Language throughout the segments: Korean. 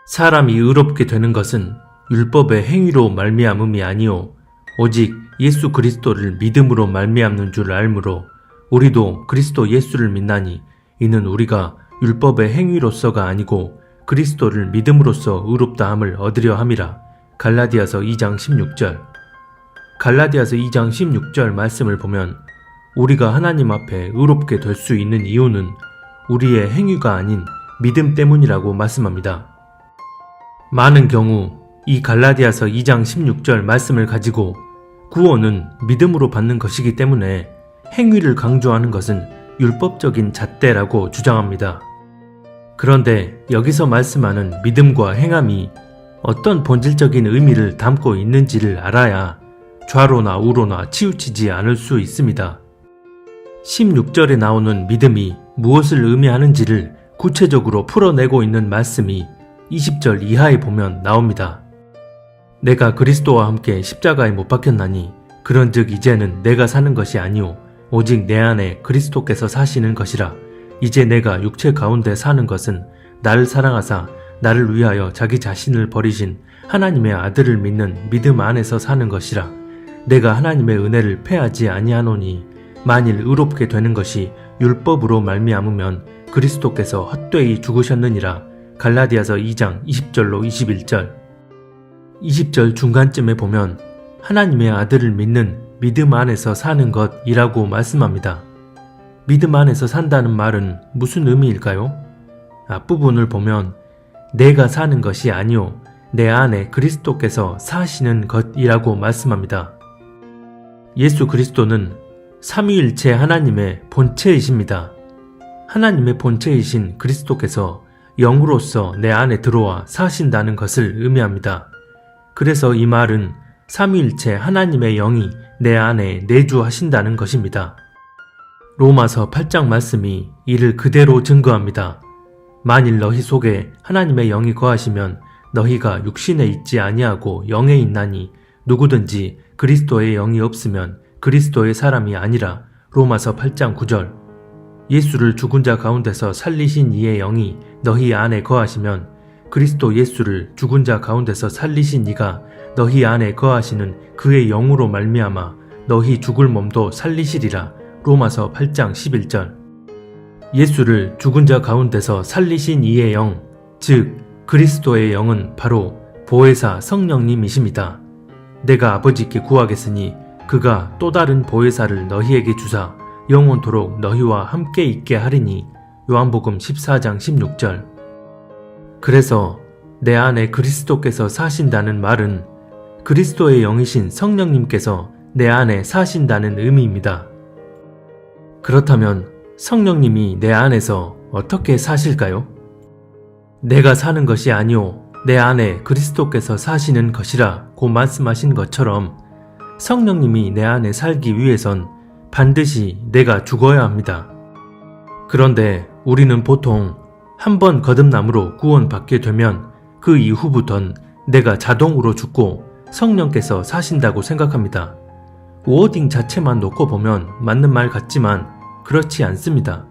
사람이 의롭게 되는 것은 율법의 행위로 말미암음이 아니요 오직 예수 그리스도를 믿음으로 말미암는 줄 알므로 우리도 그리스도 예수를 믿나니 이는 우리가 율법의 행위로서가 아니고 그리스도를 믿음으로써 의롭다함을 얻으려 함이라. 갈라디아서 2장 16절. 갈라디아서 2장 16절 말씀을 보면 우리가 하나님 앞에 의롭게 될 수 있는 이유는 우리의 행위가 아닌 믿음 때문이라고 말씀합니다. 많은 경우 이 갈라디아서 2장 16절 말씀을 가지고 구원은 믿음으로 받는 것이기 때문에 행위를 강조하는 것은 율법적인 잣대라고 주장합니다. 그런데 여기서 말씀하는 믿음과 행함이 어떤 본질적인 의미를 담고 있는지를 알아야 좌로나 우로나 치우치지 않을 수 있습니다. 16절에 나오는 믿음이 무엇을 의미하는지를 구체적으로 풀어내고 있는 말씀이 20절 이하에 보면 나옵니다. 내가 그리스도와 함께 십자가에 못 박혔나니 그런즉 이제는 내가 사는 것이 아니오 오직 내 안에 그리스도께서 사시는 것이라. 이제 내가 육체 가운데 사는 것은 나를 사랑하사 나를 위하여 자기 자신을 버리신 하나님의 아들을 믿는 믿음 안에서 사는 것이라. 내가 하나님의 은혜를 패하지 아니하노니 만일 의롭게 되는 것이 율법으로 말미암으면 그리스도께서 헛되이 죽으셨느니라. 갈라디아서 2장 20절로 21절. 20절 중간쯤에 보면 하나님의 아들을 믿는 믿음 안에서 사는 것이라고 말씀합니다. 믿음 안에서 산다는 말은 무슨 의미일까요? 앞부분을 보면 내가 사는 것이 아니오 내 안에 그리스도께서 사시는 것이라고 말씀합니다. 예수 그리스도는 삼위일체 하나님의 본체이십니다. 하나님의 본체이신 그리스도께서 영으로서 내 안에 들어와 사신다는 것을 의미합니다. 그래서 이 말은 삼위일체 하나님의 영이 내 안에 내주하신다는 것입니다. 로마서 8장 말씀이 이를 그대로 증거합니다. 만일 너희 속에 하나님의 영이 거하시면 너희가 육신에 있지 아니하고 영에 있나니 누구든지 그리스도의 영이 없으면 그리스도의 사람이 아니라. 로마서 8장 9절. 예수를 죽은 자 가운데서 살리신 이의 영이 너희 안에 거하시면 그리스도 예수를 죽은 자 가운데서 살리신 이가 너희 안에 거하시는 그의 영으로 말미암아 너희 죽을 몸도 살리시리라. 로마서 8장 11절. 예수를 죽은 자 가운데서 살리신 이의 영, 즉 그리스도의 영은 바로 보혜사 성령님이십니다. 내가 아버지께 구하겠으니 그가 또 다른 보혜사를 너희에게 주사 영원토록 너희와 함께 있게 하리니. 요한복음 14장 16절. 그래서 내 안에 그리스도께서 사신다는 말은 그리스도의 영이신 성령님께서 내 안에 사신다는 의미입니다. 그렇다면 성령님이 내 안에서 어떻게 사실까요? 내가 사는 것이 아니오 내 안에 그리스도께서 사시는 것이라 고 말씀하신 것처럼 성령님이 내 안에 살기 위해선 반드시 내가 죽어야 합니다. 그런데 우리는 보통 한번 거듭남으로 구원받게 되면 그 이후부턴 내가 자동으로 죽고 성령께서 사신다고 생각합니다. 워딩 자체만 놓고 보면 맞는 말 같지만 그렇지 않습니다.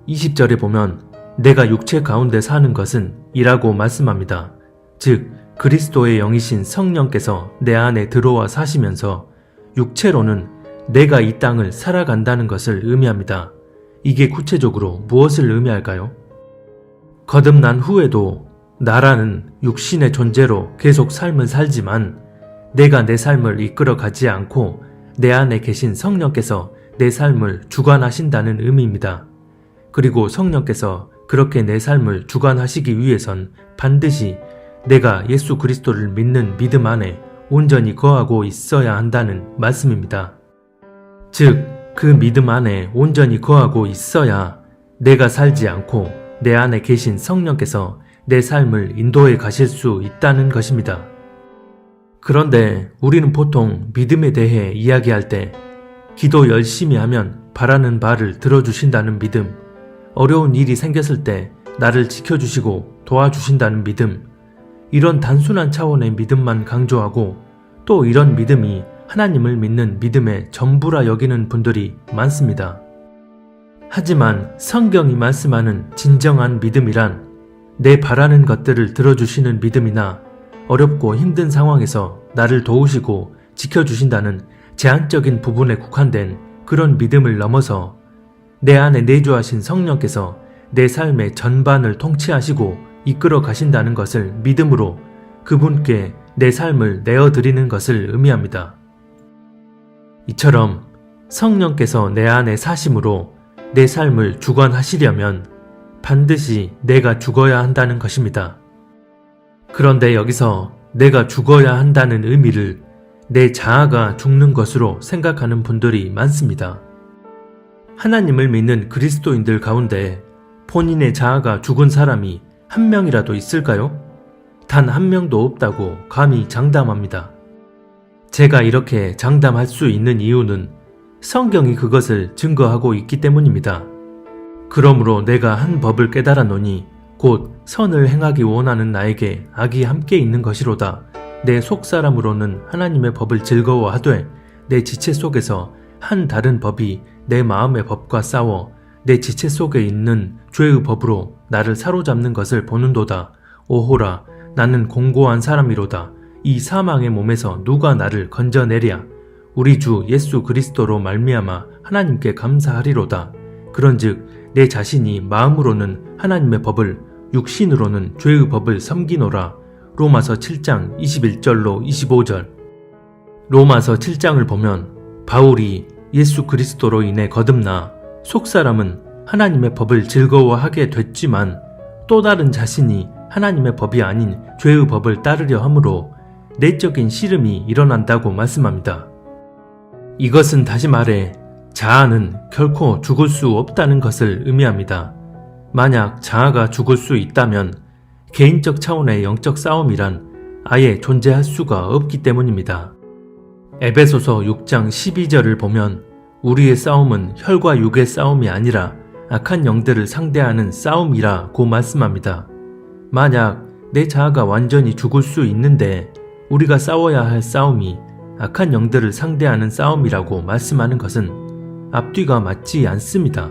20절에 보면 내가 육체 가운데 사는 것은 이라고 말씀합니다. 즉 그리스도의 영이신 성령께서 내 안에 들어와 사시면서 육체로는 내가 이 땅을 살아간다는 것을 의미합니다. 이게 구체적으로 무엇을 의미할까요? 거듭난 후에도 나라는 육신의 존재로 계속 삶을 살지만 내가 내 삶을 이끌어 가지 않고 내 안에 계신 성령께서 내 삶을 주관하신다는 의미입니다. 그리고 성령께서 그렇게 내 삶을 주관하시기 위해선 반드시 내가 예수 그리스도를 믿는 믿음 안에 온전히 거하고 있어야 한다는 말씀입니다. 즉, 그 믿음 안에 온전히 거하고 있어야 내가 살지 않고 내 안에 계신 성령께서 내 삶을 인도해 가실 수 있다는 것입니다. 그런데 우리는 보통 믿음에 대해 이야기할 때 기도 열심히 하면 바라는 바를 들어주신다는 믿음, 어려운 일이 생겼을 때 나를 지켜주시고 도와주신다는 믿음, 이런 단순한 차원의 믿음만 강조하고 또 이런 믿음이 하나님을 믿는 믿음의 전부라 여기는 분들이 많습니다. 하지만 성경이 말씀하는 진정한 믿음이란 내 바라는 것들을 들어주시는 믿음이나 어렵고 힘든 상황에서 나를 도우시고 지켜주신다는 제한적인 부분에 국한된 그런 믿음을 넘어서 내 안에 내주하신 성령께서 내 삶의 전반을 통치하시고 이끌어 가신다는 것을 믿음으로 그분께 내 삶을 내어드리는 것을 의미합니다. 이처럼 성령께서 내 안에 사심으로 내 삶을 주관하시려면 반드시 내가 죽어야 한다는 것입니다. 그런데 여기서 내가 죽어야 한다는 의미를 내 자아가 죽는 것으로 생각하는 분들이 많습니다. 하나님을 믿는 그리스도인들 가운데 본인의 자아가 죽은 사람이 한 명이라도 있을까요? 단 한 명도 없다고 감히 장담합니다. 제가 이렇게 장담할 수 있는 이유는 성경이 그것을 증거하고 있기 때문입니다. 그러므로 내가 한 법을 깨달았노니 곧 선을 행하기 원하는 나에게 악이 함께 있는 것이로다. 내 속사람으로는 하나님의 법을 즐거워하되 내 지체 속에서 한 다른 법이 내 마음의 법과 싸워 내 지체 속에 있는 죄의 법으로 나를 사로잡는 것을 보는도다. 오호라, 나는 공고한 사람이로다. 이 사망의 몸에서 누가 나를 건져내랴. 우리 주 예수 그리스도로 말미암아 하나님께 감사하리로다. 그런즉 내 자신이 마음으로는 하나님의 법을, 육신으로는 죄의 법을 섬기노라. 로마서 7장 21절로 25절. 로마서 7장을 보면 바울이 예수 그리스도로 인해 거듭나 속사람은 하나님의 법을 즐거워하게 됐지만 또 다른 자신이 하나님의 법이 아닌 죄의 법을 따르려 하므로 내적인 씨름이 일어난다고 말씀합니다. 이것은 다시 말해 자아는 결코 죽을 수 없다는 것을 의미합니다. 만약 자아가 죽을 수 있다면 개인적 차원의 영적 싸움이란 아예 존재할 수가 없기 때문입니다. 에베소서 6장 12절을 보면 우리의 싸움은 혈과 육의 싸움이 아니라 악한 영들을 상대하는 싸움이라고 말씀합니다. 만약 내 자아가 완전히 죽을 수 있는데 우리가 싸워야 할 싸움이 악한 영들을 상대하는 싸움이라고 말씀하는 것은 앞뒤가 맞지 않습니다.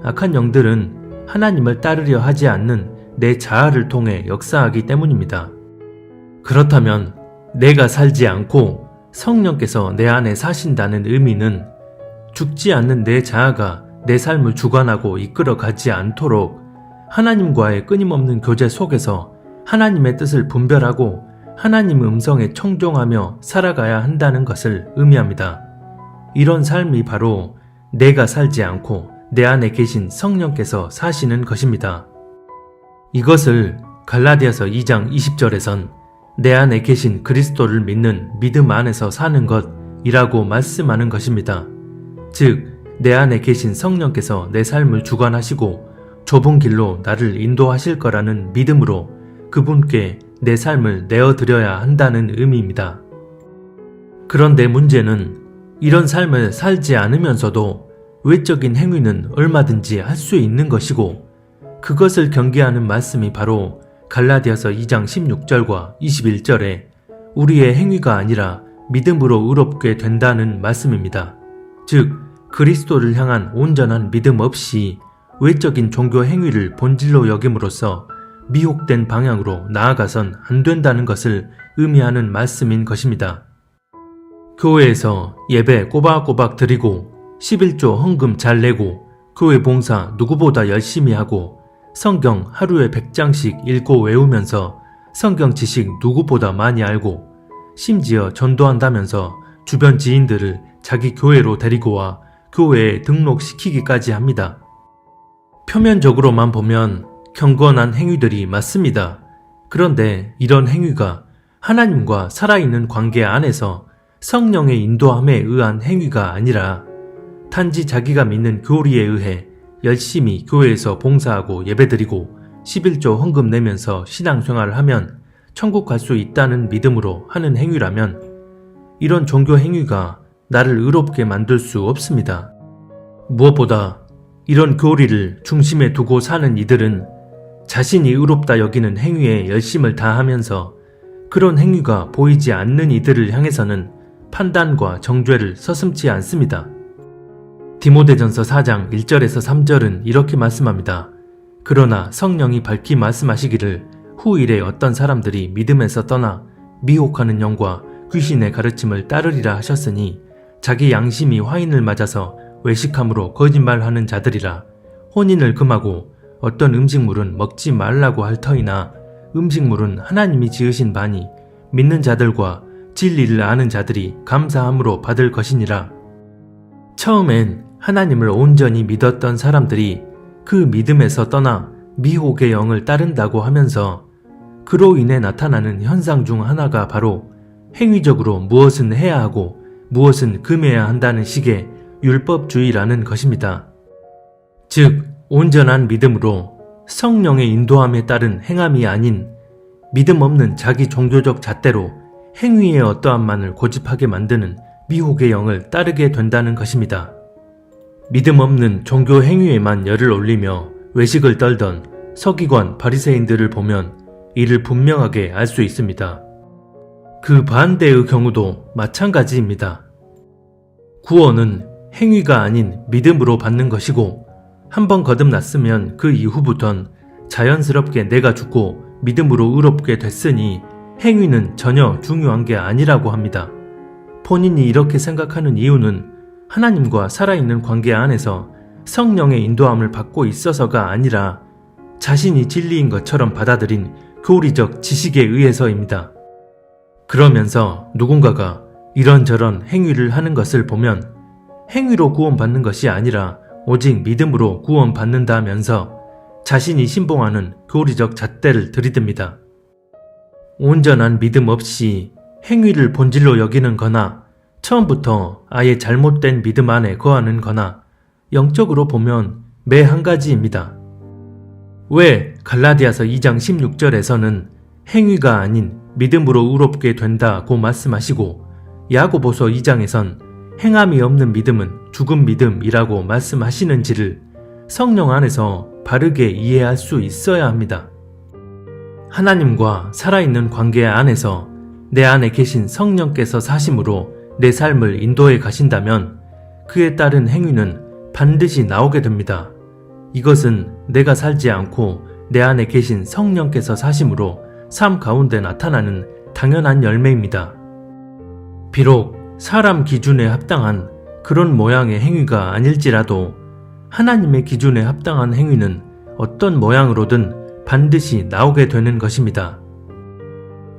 악한 영들은 하나님을 따르려 하지 않는 내 자아를 통해 역사하기 때문입니다. 그렇다면 내가 살지 않고 성령께서 내 안에 사신다는 의미는 죽지 않는 내 자아가 내 삶을 주관하고 이끌어 가지 않도록 하나님과의 끊임없는 교제 속에서 하나님의 뜻을 분별하고 하나님 음성에 청종하며 살아가야 한다는 것을 의미합니다. 이런 삶이 바로 내가 살지 않고 내 안에 계신 성령께서 사시는 것입니다. 이것을 갈라디아서 2장 20절에선 내 안에 계신 그리스도를 믿는 믿음 안에서 사는 것이라고 말씀하는 것입니다. 즉, 내 안에 계신 성령께서 내 삶을 주관하시고 좁은 길로 나를 인도하실 거라는 믿음으로 그분께 내 삶을 내어드려야 한다는 의미입니다. 그런데 문제는 이런 삶을 살지 않으면서도 외적인 행위는 얼마든지 할 수 있는 것이고 그것을 경계하는 말씀이 바로 갈라디아서 2장 16절과 21절에 우리의 행위가 아니라 믿음으로 의롭게 된다는 말씀입니다. 즉, 그리스도를 향한 온전한 믿음 없이 외적인 종교 행위를 본질로 여김으로써 미혹된 방향으로 나아가선 안 된다는 것을 의미하는 말씀인 것입니다. 교회에서 예배 꼬박꼬박 드리고 11조 헌금 잘 내고 교회 봉사 누구보다 열심히 하고 성경 하루에 100장씩 읽고 외우면서 성경 지식 누구보다 많이 알고 심지어 전도한다면서 주변 지인들을 자기 교회로 데리고 와 교회에 등록시키기까지 합니다. 표면적으로만 보면 경건한 행위들이 맞습니다. 그런데 이런 행위가 하나님과 살아있는 관계 안에서 성령의 인도함에 의한 행위가 아니라 단지 자기가 믿는 교리에 의해 열심히 교회에서 봉사하고 예배드리고 11조 헌금 내면서 신앙생활을 하면 천국 갈 수 있다는 믿음으로 하는 행위라면 이런 종교 행위가 나를 의롭게 만들 수 없습니다. 무엇보다 이런 교리를 중심에 두고 사는 이들은 자신이 의롭다 여기는 행위에 열심을 다하면서 그런 행위가 보이지 않는 이들을 향해서는 판단과 정죄를 서슴지 않습니다. 디모데전서 4장 1절에서 3절은 이렇게 말씀합니다. 그러나 성령이 밝히 말씀하시기를 후일에 어떤 사람들이 믿음에서 떠나 미혹하는 영과 귀신의 가르침을 따르리라 하셨으니 자기 양심이 화인을 맞아서 외식함으로 거짓말하는 자들이라. 혼인을 금하고 어떤 음식물은 먹지 말라고 할 터이나 음식물은 하나님이 지으신 바니 믿는 자들과 진리를 아는 자들이 감사함으로 받을 것이니라. 처음엔 하나님을 온전히 믿었던 사람들이 그 믿음에서 떠나 미혹의 영을 따른다고 하면서 그로 인해 나타나는 현상 중 하나가 바로 행위적으로 무엇은 해야 하고 무엇은 금해야 한다는 식의 율법주의라는 것입니다. 즉, 온전한 믿음으로 성령의 인도함에 따른 행함이 아닌 믿음 없는 자기 종교적 잣대로 행위의 어떠함만을 고집하게 만드는 미혹의 영을 따르게 된다는 것입니다. 믿음 없는 종교 행위에만 열을 올리며 외식을 떨던 서기관 바리새인들을 보면 이를 분명하게 알 수 있습니다. 그 반대의 경우도 마찬가지입니다. 구원은 행위가 아닌 믿음으로 받는 것이고 한번 거듭났으면 그 이후부턴 자연스럽게 내가 죽고 믿음으로 의롭게 됐으니 행위는 전혀 중요한 게 아니라고 합니다. 본인이 이렇게 생각하는 이유는 하나님과 살아있는 관계 안에서 성령의 인도함을 받고 있어서가 아니라 자신이 진리인 것처럼 받아들인 교리적 지식에 의해서입니다. 그러면서 누군가가 이런저런 행위를 하는 것을 보면 행위로 구원받는 것이 아니라 오직 믿음으로 구원받는다면서 자신이 신봉하는 교리적 잣대를 들이댑니다. 온전한 믿음 없이 행위를 본질로 여기는 거나 처음부터 아예 잘못된 믿음 안에 거하는 거나 영적으로 보면 매 한 가지입니다. 왜 갈라디아서 2장 16절에서는 행위가 아닌 믿음으로 의롭게 된다고 말씀하시고 야고보서 2장에선 행함이 없는 믿음은 죽은 믿음이라고 말씀하시는지를 성령 안에서 바르게 이해할 수 있어야 합니다. 하나님과 살아있는 관계 안에서 내 안에 계신 성령께서 사심으로 내 삶을 인도해 가신다면 그에 따른 행위는 반드시 나오게 됩니다. 이것은 내가 살지 않고 내 안에 계신 성령께서 사심으로 삶 가운데 나타나는 당연한 열매입니다. 비록 사람 기준에 합당한 그런 모양의 행위가 아닐지라도 하나님의 기준에 합당한 행위는 어떤 모양으로든 반드시 나오게 되는 것입니다.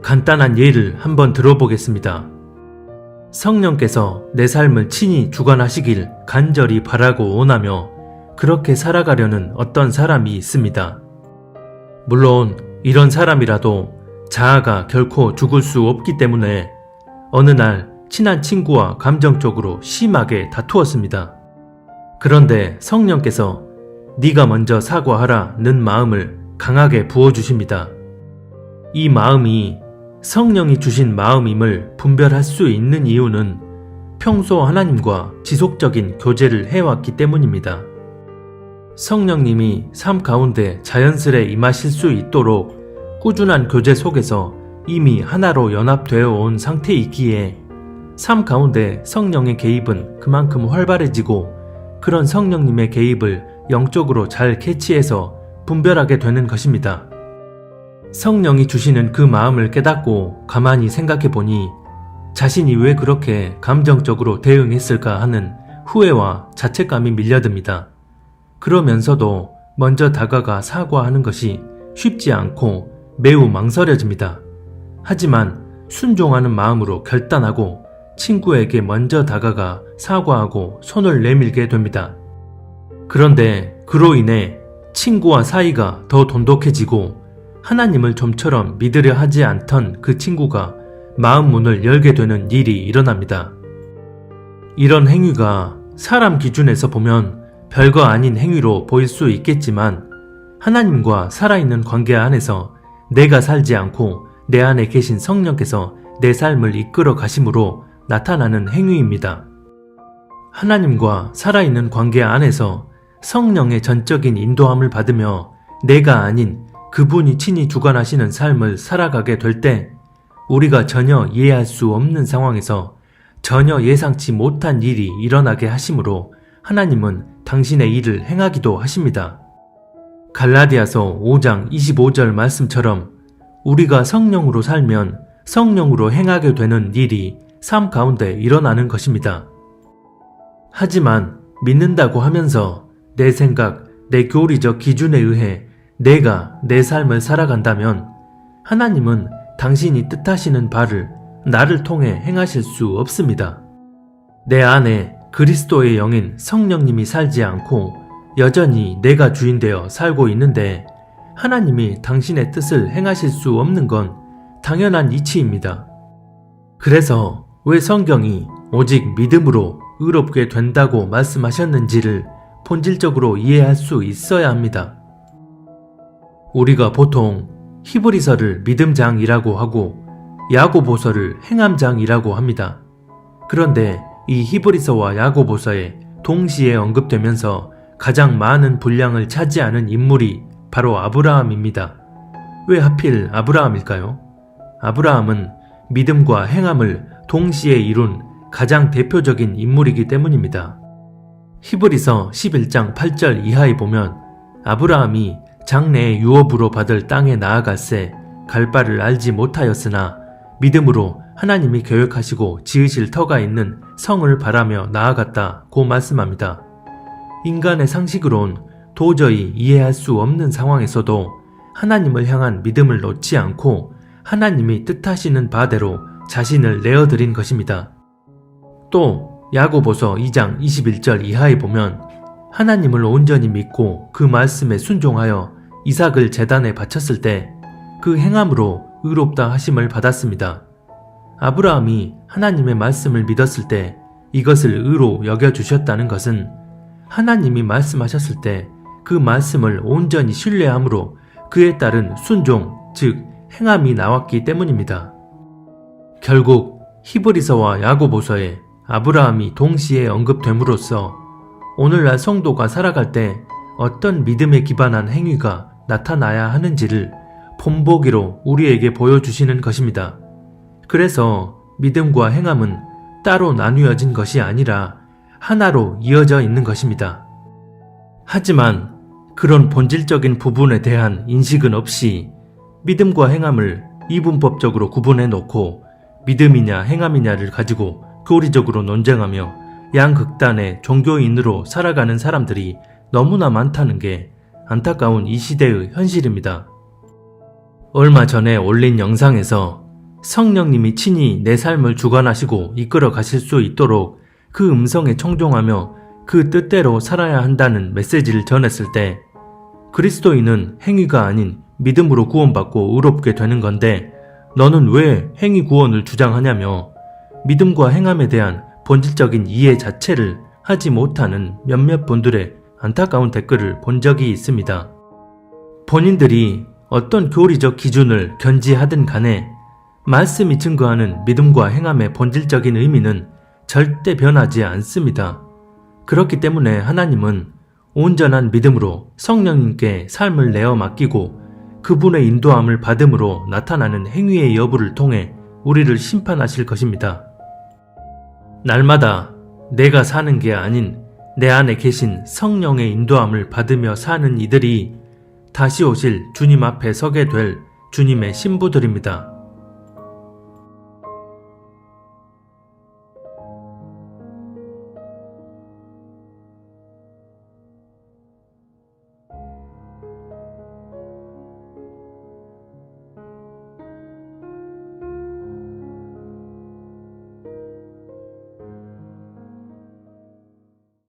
간단한 예를 한번 들어보겠습니다. 성령께서 내 삶을 친히 주관하시길 간절히 바라고 원하며 그렇게 살아가려는 어떤 사람이 있습니다. 물론 이런 사람이라도 자아가 결코 죽을 수 없기 때문에 어느 날 친한 친구와 감정적으로 심하게 다투었습니다. 그런데 성령께서 네가 먼저 사과하라는 마음을 강하게 부어주십니다. 이 마음이 성령이 주신 마음임을 분별할 수 있는 이유는 평소 하나님과 지속적인 교제를 해왔기 때문입니다. 성령님이 삶 가운데 자연스레 임하실 수 있도록 꾸준한 교제 속에서 이미 하나로 연합되어 온 상태이기에 삶 가운데 성령의 개입은 그만큼 활발해지고 그런 성령님의 개입을 영적으로 잘 캐치해서 분별하게 되는 것입니다. 성령이 주시는 그 마음을 깨닫고 가만히 생각해 보니 자신이 왜 그렇게 감정적으로 대응했을까 하는 후회와 자책감이 밀려듭니다. 그러면서도 먼저 다가가 사과하는 것이 쉽지 않고 매우 망설여집니다. 하지만 순종하는 마음으로 결단하고 친구에게 먼저 다가가 사과하고 손을 내밀게 됩니다. 그런데 그로 인해 친구와 사이가 더 돈독해지고 하나님을 좀처럼 믿으려 하지 않던 그 친구가 마음 문을 열게 되는 일이 일어납니다. 이런 행위가 사람 기준에서 보면 별거 아닌 행위로 보일 수 있겠지만 하나님과 살아있는 관계 안에서 내가 살지 않고 내 안에 계신 성령께서 내 삶을 이끌어 가심으로 나타나는 행위입니다. 하나님과 살아있는 관계 안에서 성령의 전적인 인도함을 받으며 내가 아닌 그분이 친히 주관하시는 삶을 살아가게 될 때 우리가 전혀 이해할 수 없는 상황에서 전혀 예상치 못한 일이 일어나게 하심으로 하나님은 당신의 일을 행하기도 하십니다. 갈라디아서 5장 25절 말씀처럼 우리가 성령으로 살면 성령으로 행하게 되는 일이 삶 가운데 일어나는 것입니다. 하지만 믿는다고 하면서 내 생각, 내 교리적 기준에 의해 내가 내 삶을 살아간다면 하나님은 당신이 뜻하시는 바를 나를 통해 행하실 수 없습니다. 내 안에 그리스도의 영인 성령님이 살지 않고 여전히 내가 주인되어 살고 있는데 하나님이 당신의 뜻을 행하실 수 없는 건 당연한 이치입니다. 그래서 왜 성경이 오직 믿음으로 의롭게 된다고 말씀하셨는지를 본질적으로 이해할 수 있어야 합니다. 우리가 보통 히브리서를 믿음장이라고 하고 야고보서를 행함장이라고 합니다. 그런데 이 히브리서와 야고보서에 동시에 언급되면서 가장 많은 분량을 차지하는 인물이 바로 아브라함입니다. 왜 하필 아브라함일까요? 아브라함은 믿음과 행함을 동시에 이룬 가장 대표적인 인물이기 때문입니다. 히브리서 11장 8절 이하에 보면 아브라함이 장래의 유업으로 받을 땅에 나아갈새 갈 바를 알지 못하였으나 믿음으로 하나님이 계획하시고 지으실 터가 있는 성을 바라며 나아갔다고 말씀합니다. 인간의 상식으론 도저히 이해할 수 없는 상황에서도 하나님을 향한 믿음을 놓지 않고 하나님이 뜻하시는 바대로 자신을 내어드린 것입니다. 또 야고보서 2장 21절 이하에 보면 하나님을 온전히 믿고 그 말씀에 순종하여 이삭을 제단에 바쳤을 때 그 행함으로 의롭다 하심을 받았습니다. 아브라함이 하나님의 말씀을 믿었을 때 이것을 의로 여겨주셨다는 것은 하나님이 말씀하셨을 때 그 말씀을 온전히 신뢰함으로 그에 따른 순종, 즉 행함이 나왔기 때문입니다. 결국 히브리서와 야고보서에 아브라함이 동시에 언급됨으로써 오늘날 성도가 살아갈 때 어떤 믿음에 기반한 행위가 나타나야 하는지를 본보기로 우리에게 보여주시는 것입니다. 그래서 믿음과 행함은 따로 나뉘어진 것이 아니라 하나로 이어져 있는 것입니다. 하지만 그런 본질적인 부분에 대한 인식은 없이 믿음과 행함을 이분법적으로 구분해 놓고 믿음이냐 행함이냐를 가지고 교리적으로 논쟁하며 양극단의 종교인으로 살아가는 사람들이 너무나 많다는 게 안타까운 이 시대의 현실입니다. 얼마 전에 올린 영상에서 성령님이 친히 내 삶을 주관하시고 이끌어 가실 수 있도록 그 음성에 청종하며 그 뜻대로 살아야 한다는 메시지를 전했을 때 그리스도인은 행위가 아닌 믿음으로 구원받고 의롭게 되는 건데 너는 왜 행위 구원을 주장하냐며 믿음과 행함에 대한 본질적인 이해 자체를 하지 못하는 몇몇 분들의 안타까운 댓글을 본 적이 있습니다. 본인들이 어떤 교리적 기준을 견지하든 간에 말씀이 증거하는 믿음과 행함의 본질적인 의미는 절대 변하지 않습니다. 그렇기 때문에 하나님은 온전한 믿음으로 성령님께 삶을 내어 맡기고 그분의 인도함을 받음으로 나타나는 행위의 여부를 통해 우리를 심판하실 것입니다. 날마다 내가 사는 게 아닌 내 안에 계신 성령의 인도함을 받으며 사는 이들이 다시 오실 주님 앞에 서게 될 주님의 신부들입니다.